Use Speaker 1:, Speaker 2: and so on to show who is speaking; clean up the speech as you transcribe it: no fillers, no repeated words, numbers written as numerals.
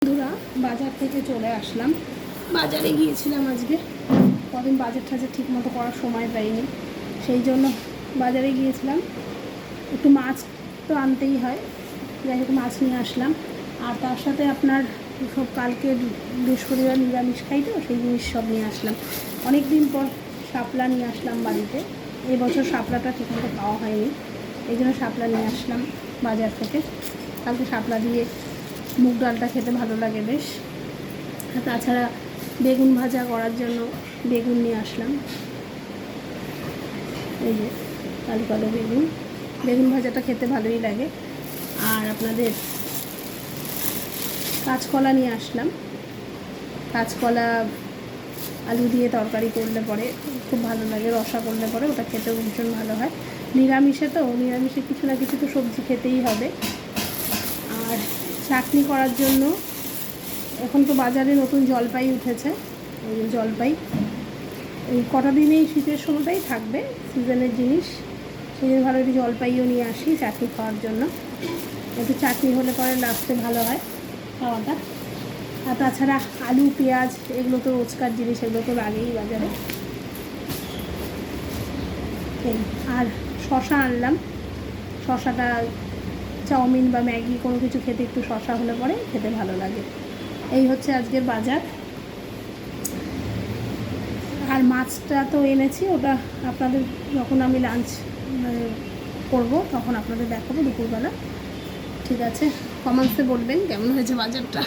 Speaker 1: বন্ধুরা, বাজার থেকে চলে আসলাম। বাজারে গিয়েছিলাম আজকে। কদিন বাজার টাজার ঠিক মতো করার সময় পাইনি, সেই জন্য বাজারে গিয়েছিলাম। একটু মাছ তো আনতেই হয়, যাই হোক মাছ নিয়ে আসলাম। আর তার সাথে আপনার সব কালকে বৃহস্পতিবার নিরামিষ খাই, তো সেই জিনিস সব নিয়ে আসলাম। অনেক দিন পর শাপলা নিয়ে আসলাম বাড়িতে। এবছর শাপলাটা ঠিকমতো পাওয়া হয়নি, এই জন্য শাপলা নিয়ে আসলাম বাজার থেকে। কালকে শাপলা দিয়ে মুগ ডালটা খেতে ভালো লাগে বেশ। আর তাছাড়া বেগুন ভাজা করার জন্য বেগুন নিয়ে আসলাম। এই যে কালো কালো বেগুন, বেগুন ভাজাটা খেতে ভালোই লাগে। আর আপনাদের কাঁচকলা নিয়ে আসলাম। কাঁচকলা আলু দিয়ে তরকারি করলে পরে খুব ভালো লাগে, রসা করলে পরে ওটা খেতেও ভীষণ ভালো হয়। নিরামিষে কিছু না কিছু তো সবজি খেতেই হবে। আর চাটনি করার জন্য এখন তো বাজারে নতুন জলপাই উঠেছে। ওই জলপাই এই কটা দিনেই শীতের সময়টাই থাকবে, সিজনের জিনিস। সেই জন্য ভালো একটু জলপাইও নিয়ে আসি চাটনি খাওয়ার জন্য। একটু চাটনি হলে পরে লাস্টে ভালো হয় খাওয়াটা। আর তাছাড়া আলু পেঁয়াজ এগুলো তো রোজকার জিনিস, এগুলো তো লাগেই বাজারে। আর শশা আনলাম। শশাটা চাউমিন বা ম্যাগি কোনো কিছু খেতে একটু শশা হলে পরে খেতে ভালো লাগে। এই হচ্ছে আজকের বাজার। আর মাছটা তো এনেছি, ওটা আপনাদের যখন আমি লাঞ্চ করব তখন আপনাদের দেখাবো দুপুরবেলা। ঠিক আছে, কমেন্টসে বলবেন কেমন হয়েছে বাজারটা।